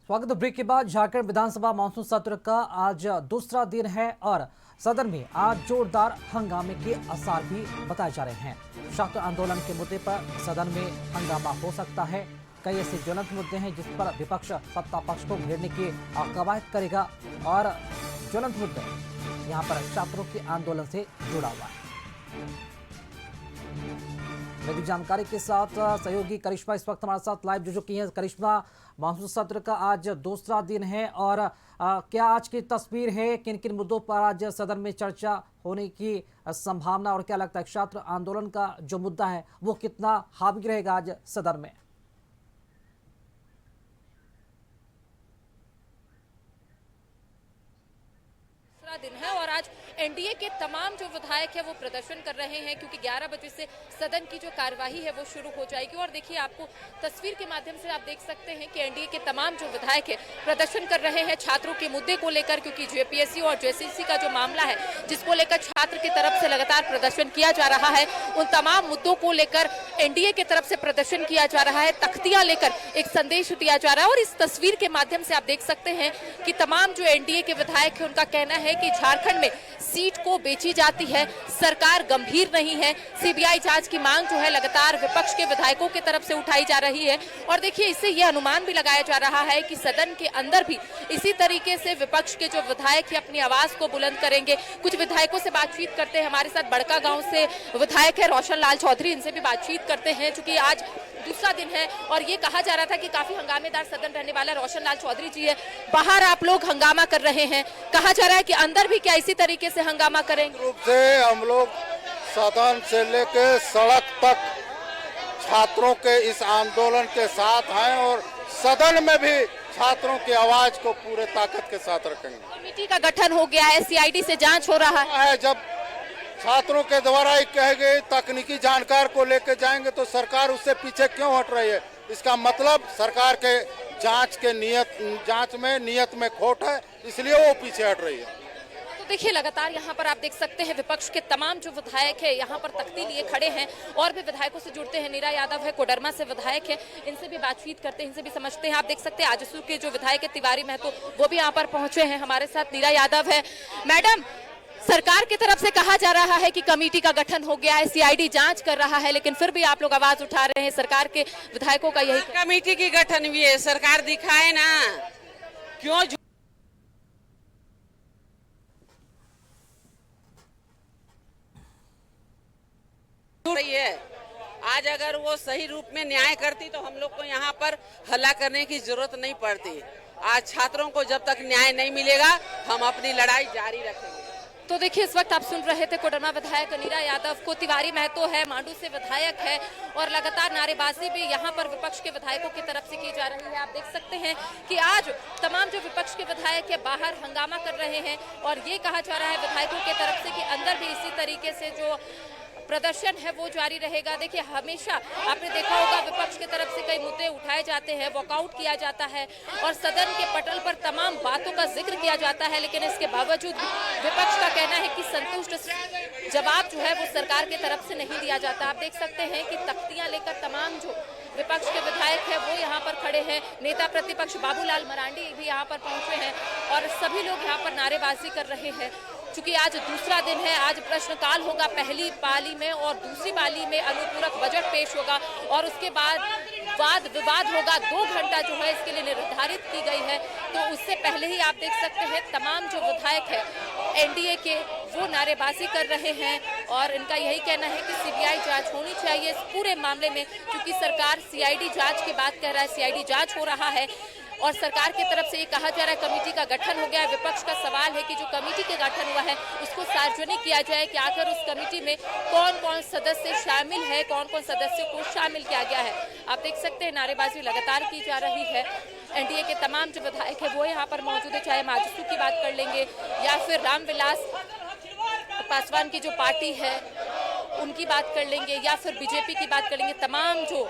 स्वागत। ब्रेक के बाद झारखंड विधानसभा मानसून सत्र का आज दूसरा दिन है और सदन में आज जोरदार हंगामे के आसार भी बताए जा रहे हैं। छात्र आंदोलन के मुद्दे पर सदन में हंगामा हो सकता है। कई ऐसे ज्वलंत मुद्दे हैं जिस पर विपक्ष सत्ता पक्ष को घेरने की कवायद करेगा और ज्वलंत मुद्दे यहाँ पर छात्रों के आंदोलन से जुड़ा हुआ है। अधिक जानकारी के साथ सहयोगी करिश्मा इस वक्त हमारे साथ लाइव जुड़ चुकी हैं। करिश्मा, मानसून सत्र का आज दूसरा दिन है और क्या आज की तस्वीर है, किन किन मुद्दों पर आज सदन में चर्चा होने की संभावना और क्या लगता है छात्र आंदोलन का जो मुद्दा है वो कितना हावी रहेगा आज सदन में? दिन है और आज एनडीए के तमाम जो विधायक है वो प्रदर्शन कर रहे हैं क्योंकि 11 बजे से सदन की जो कार्यवाही है वो शुरू हो जाएगी। और देखिए, आपको तस्वीर के माध्यम से आप देख सकते हैं कि एनडीए के तमाम जो विधायक है प्रदर्शन कर रहे हैं छात्रों के मुद्दे को लेकर, क्योंकि जेपीएससी और जेसीसी का जो मामला है जिसको लेकर छात्र की तरफ से लगातार प्रदर्शन किया जा रहा है, उन तमाम मुद्दों को लेकर एनडीए की तरफ से प्रदर्शन किया जा रहा है। तख्तियां लेकर एक संदेश दिया जा रहा है और इस तस्वीर के माध्यम से आप देख सकते हैं कि तमाम जो एनडीए के विधायक है उनका कहना है कि झारखंड में सीट को बेची जाती है, सरकार गंभीर नहीं है। सीबीआई जांच की मांग जो है लगातार विपक्ष के विधायकों की तरफ से उठाई जा रही है और देखिए, इससे यह अनुमान भी लगाया जा रहा है कि सदन के अंदर भी इसी तरीके से विपक्ष के जो विधायक है अपनी आवाज को बुलंद करेंगे। कुछ विधायकों से बातचीत करते हैं, हमारे साथ बड़का गांव से विधायक है रोशन लाल चौधरी, इनसे भी बातचीत करते हैं क्योंकि आज दूसरा दिन है और ये कहा जा रहा था कि काफी हंगामेदार सदन रहने वाला। रोशन लाल चौधरी जी है, बाहर आप लोग हंगामा कर रहे हैं, कहा जा रहा है कि अंदर भी क्या इसी तरीके से हंगामा करेंगे? रूप से हम लोग सदन से लेके सड़क तक छात्रों के इस आंदोलन के साथ हैं और सदन में भी छात्रों की आवाज को पूरे ताकत के साथ रखेंगे। कमेटी का गठन हो गया है, सीआईडी से जांच हो रहा है। जब छात्रों के द्वारा कहे गए तकनीकी जानकार को लेकर जाएंगे तो सरकार उससे पीछे क्यों हट रही है? इसका मतलब सरकार के जांच में नियत में खोट है, इसलिए वो पीछे हट रही है। तो देखिए, लगातार यहाँ पर आप देख सकते हैं विपक्ष के तमाम जो विधायक है यहाँ पर तख्ती लिए खड़े हैं और भी विधायकों से जुड़ते हैं। नीरा यादव है, कोडरमा से विधायक है, इनसे भी बातचीत करते हैं, इनसे भी समझते हैं। आप देख सकते हैं आजसू के जो विधायक है तिवारी महतो वो भी यहाँ पर पहुंचे हैं। हमारे साथ नीरा यादव है। मैडम, सरकार की तरफ से कहा जा रहा है कि कमेटी का गठन हो गया है, सीआईडी जांच कर रहा है, लेकिन फिर भी आप लोग आवाज उठा रहे हैं। सरकार के विधायकों का यही कमेटी की गठन भी है, सरकार दिखाए ना क्यों रही है। आज अगर वो सही रूप में न्याय करती तो हम लोग को यहाँ पर हल्ला करने की जरूरत नहीं पड़ती। आज छात्रों को जब तक न्याय नहीं मिलेगा हम अपनी लड़ाई जारी रखेंगे। तो देखिए, इस वक्त आप सुन रहे थे कोडरमा विधायक नीरा यादव को। तिवारी महतो है, मांडू से विधायक है और लगातार नारेबाजी भी यहाँ पर विपक्ष के विधायकों की तरफ से की जा रही है। आप देख सकते हैं कि आज तमाम जो विपक्ष के विधायक है बाहर हंगामा कर रहे हैं और ये कहा जा रहा है विधायकों की तरफ से कि अंदर भी इसी तरीके से जो प्रदर्शन है वो जारी रहेगा। देखिए, हमेशा आपने देखा होगा विपक्ष की तरफ से कई मुद्दे उठाए जाते हैं, वॉकआउट किया जाता है और सदन के पटल पर तमाम बातों का जिक्र किया जाता है, लेकिन इसके बावजूद विपक्ष का कहना है कि संतुष्ट जवाब जो है वो सरकार की तरफ से नहीं दिया जाता। आप देख सकते हैं कि तख्तियां लेकर तमाम जो विपक्ष के विधायक है वो यहाँ पर खड़े हैं। नेता प्रतिपक्ष बाबूलाल मरांडी भी यहाँ पर पहुंचे हैं और सभी लोग यहाँ पर नारेबाजी कर रहे हैं। चूंकि आज दूसरा दिन है, आज प्रश्नकाल होगा पहली पाली में और दूसरी पाली में अनुपूरक बजट पेश होगा और उसके बाद वाद विवाद होगा। 2 घंटा जो है इसके लिए निर्धारित की गई है। तो उससे पहले ही आप देख सकते हैं तमाम जो विधायक है एनडीए के वो नारेबाजी कर रहे हैं और इनका यही कहना है कि सीबीआई जांच होनी चाहिए इस पूरे मामले में, क्योंकि सरकार सीआईडी जांच की बात कर रहा है, सीआईडी जांच हो रहा है और सरकार की तरफ से ये कहा जा रहा है कमेटी का गठन हो गया है। विपक्ष का सवाल है कि जो कमेटी का गठन हुआ है उसको सार्वजनिक किया जाए कि आखिर उस कमेटी में कौन कौन सदस्य शामिल है, कौन कौन सदस्यों को शामिल किया गया है। आप देख सकते हैं नारेबाजी लगातार की जा रही है। एनडीए के तमाम जो विधायक है वो यहाँ पर मौजूद है, चाहे माजसू की बात कर लेंगे या फिर रामविलास पासवान की जो पार्टी है उनकी बात कर लेंगे या फिर बीजेपी की बात कर लेंगे। तमाम जो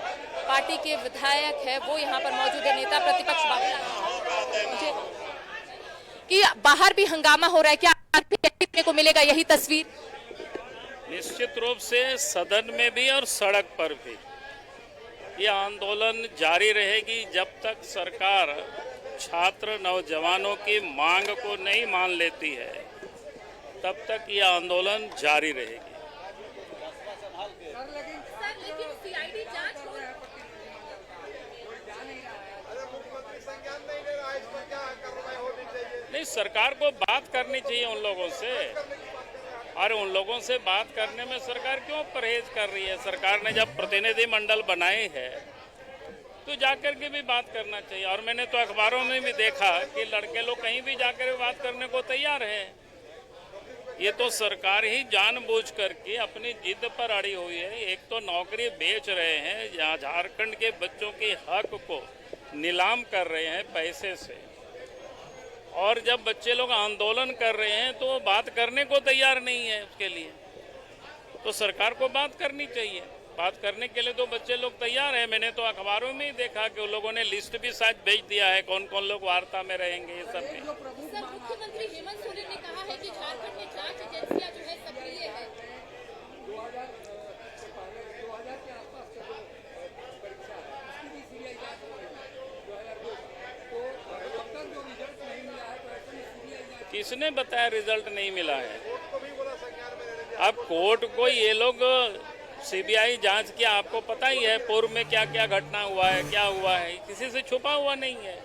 पार्टी के विधायक है वो यहाँ पर मौजूद है। नेता प्रतिपक्ष कि बाहर भी हंगामा हो रहा है, क्या देखने को मिलेगा यही तस्वीर? निश्चित रूप से सदन में भी और सड़क पर भी ये आंदोलन जारी रहेगी जब तक सरकार छात्र नौजवानों की मांग को नहीं मान लेती है, तब तक यह आंदोलन जारी रहेगी। नहीं, सरकार को बात करनी चाहिए उन लोगों से। और उन लोगों से बात करने में सरकार क्यों परहेज कर रही है? सरकार ने जब प्रतिनिधि मंडल बनाए हैं तो जाकर के भी बात करना चाहिए। और मैंने तो अखबारों में भी देखा कि लड़के लोग कहीं भी जाकर भी बात करने को तैयार हैं। ये तो सरकार ही जानबूझ करके अपनी जिद पर अड़ी हुई है। एक तो नौकरी बेच रहे हैं, जहाँ झारखंड के बच्चों के हक को नीलाम कर रहे हैं पैसे से, और जब बच्चे लोग आंदोलन कर रहे हैं तो वो बात करने को तैयार नहीं है। उसके लिए तो सरकार को बात करनी चाहिए। बात करने के लिए तो बच्चे लोग तैयार हैं। मैंने तो अखबारों में ही देखा कि उन लोगों ने लिस्ट भी शायद भेज दिया है, कौन कौन लोग वार्ता में रहेंगे। ये सब में मुख्यमंत्री हेमंत सोरेन ने कहा है कि झारखंड में जांच एजेंसियां जो है सक्रिय है। किसने बताया रिजल्ट नहीं मिला है? अब कोर्ट को ये लोग सीबीआई जांच किया, आपको पता ही है पूर्व में क्या क्या घटना हुआ है, क्या हुआ है, किसी से छुपा हुआ नहीं है।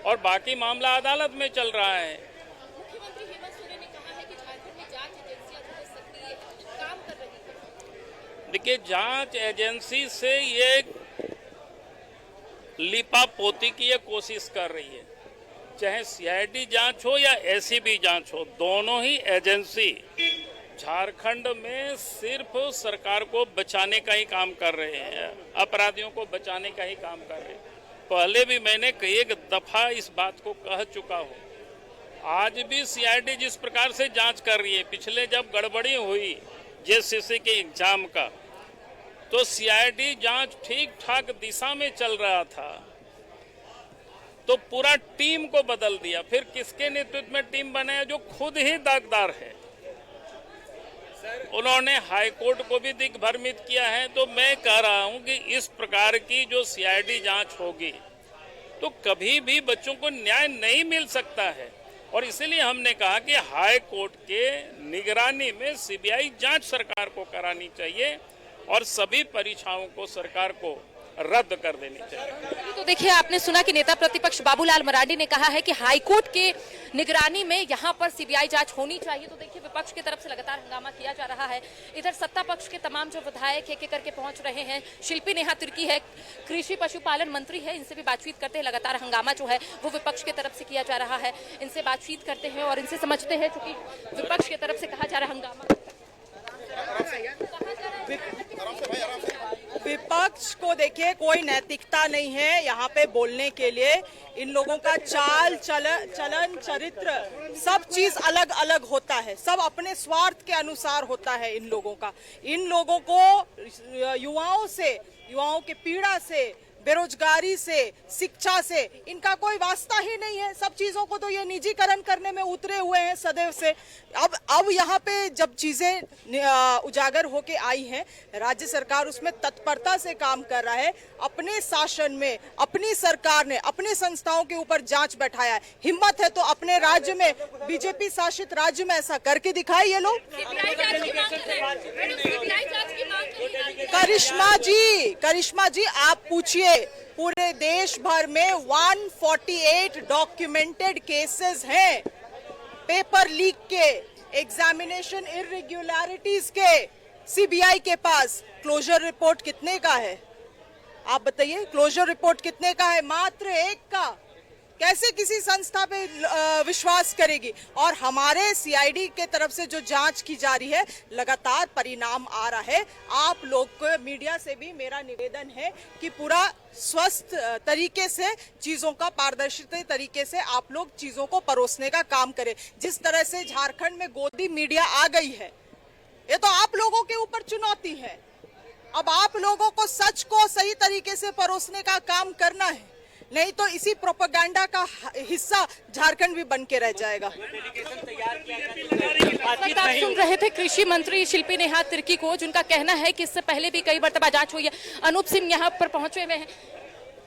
और बाकी मामला अदालत में चल रहा है। मुख्यमंत्री हेमंत सोरेन ने कहा है कि झारखंड में जांच एजेंसियां जो है सक्रिय काम कर रही है। देखिए, जांच एजेंसी से ये लिपापोती की ये कोशिश कर रही है। चाहे सीआईडी जांच हो या एसीबी जांच हो, दोनों ही एजेंसी झारखंड में सिर्फ सरकार को बचाने का ही काम कर रहे हैं, अपराधियों को बचाने का ही काम कर रहे हैं। पहले भी मैंने कई एक दफा इस बात को कह चुका हूं। आज भी सीआईडी जिस प्रकार से जांच कर रही है, पिछले जब गड़बड़ी हुई जेसीसी के एग्जाम का, तो सीआईडी जांच ठीक ठाक दिशा में चल रहा था, तो पूरा टीम को बदल दिया। फिर किसके नेतृत्व में टीम बनाया? जो खुद ही दागदार है। उन्होंने हाईकोर्ट को भी दिग्भ्रमित किया है। तो मैं कह रहा हूं कि इस प्रकार की जो सीआईडी जांच होगी तो कभी भी बच्चों को न्याय नहीं मिल सकता है। और इसीलिए हमने कहा कि हाईकोर्ट के निगरानी में सीबीआई जांच सरकार को करानी चाहिए और सभी परीक्षाओं को सरकार को रद्द कर देनी चाहिए। तो देखिए, आपने सुना कि नेता प्रतिपक्ष बाबूलाल मरांडी ने कहा है कि हाईकोर्ट के निगरानी में यहां पर सीबीआई जांच होनी चाहिए। तो देखिए, विपक्ष की तरफ से लगातार हंगामा किया जा रहा है। इधर सत्ता पक्ष के तमाम जो विधायक एक एक करके पहुंच रहे हैं। शिल्पी नेहा तिर्की है, कृषि पशुपालन मंत्री है, इनसे भी बातचीत करते हैं। लगातार हंगामा जो है वो विपक्ष की तरफ से किया जा रहा है। इनसे बातचीत करते हैं और इनसे समझते हैं, क्योंकि विपक्ष की तरफ से कहा जा रहा है हंगामा। विपक्ष को देखिए, कोई नैतिकता नहीं है यहाँ पे बोलने के लिए। इन लोगों का चाल चलन चरित्र सब चीज अलग अलग होता है, सब अपने स्वार्थ के अनुसार होता है इन लोगों का। इन लोगों को युवाओं के पीड़ा से, बेरोजगारी से, शिक्षा से इनका कोई वास्ता ही नहीं है। सब चीजों को तो ये निजीकरण करने में उतरे हुए हैं सदैव से। अब यहाँ पे जब चीजें उजागर होके आई हैं, राज्य सरकार उसमें तत्परता से काम कर रहा है। अपने शासन में अपनी सरकार ने अपने संस्थाओं के ऊपर जांच बैठाया है। हिम्मत है तो अपने राज्य में, बीजेपी शासित राज्य में ऐसा करके दिखाए ये लोग। करिश्मा जी आप पूछिए, पूरे देश भर में 148 डॉक्यूमेंटेड केसेस हैं पेपर लीक के, एग्जामिनेशन इर्रेगुलरिटीज के। सीबीआई के पास क्लोजर रिपोर्ट कितने का है? आप बताइए, क्लोजर रिपोर्ट कितने का है? मात्र 1 का। कैसे किसी संस्था पे विश्वास करेगी? और हमारे सीआईडी के तरफ से जो जांच की जा रही है, लगातार परिणाम आ रहा है। आप लोग को, मीडिया से भी मेरा निवेदन है कि पूरा स्वस्थ तरीके से चीजों का, पारदर्शी तरीके से आप लोग चीजों को परोसने का काम करें। जिस तरह से झारखंड में गोदी मीडिया आ गई है, ये तो आप लोगों के ऊपर चुनौती है। अब आप लोगों को सच को सही तरीके से परोसने का काम करना है, नहीं तो इसी प्रोपेगेंडा का हिस्सा झारखंड भी बन के रह जाएगा। आप सुन रहे थे कृषि मंत्री शिल्पी नेहा तिर्की को, जिनका कहना है कि इससे पहले भी कई मर्तबा जांच हुई है। अनूप सिंह यहाँ पर पहुंचे हुए हैं।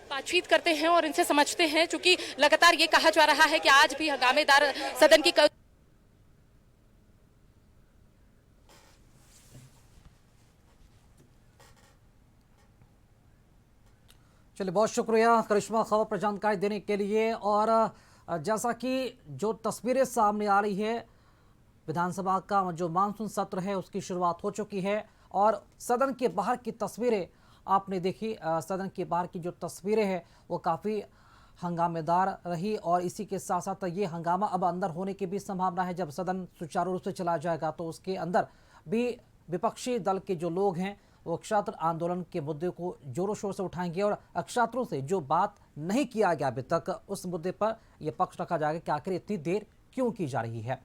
बातचीत करते हैं और इनसे समझते हैं, चूंकि लगातार ये कहा जा रहा है कि आज भी हंगामेदार सदन की चलिए, बहुत शुक्रिया करिश्मा खबर पर जानकारी देने के लिए। और जैसा कि जो तस्वीरें सामने आ रही है, विधानसभा का जो मानसून सत्र है उसकी शुरुआत हो चुकी है और सदन के बाहर की तस्वीरें आपने देखी। सदन के बाहर की जो तस्वीरें हैं वो काफ़ी हंगामेदार रही और इसी के साथ साथ ये हंगामा अब अंदर होने की भी संभावना है। जब सदन सुचारू रूप से चला जाएगा तो उसके अंदर भी विपक्षी दल के जो लोग हैं वो छात्र आंदोलन के मुद्दे को जोरों शोर से उठाएंगे और छात्रों से जो बात नहीं किया गया अभी तक उस मुद्दे पर यह पक्ष रखा जाएगा कि आखिर इतनी देर क्यों की जा रही है।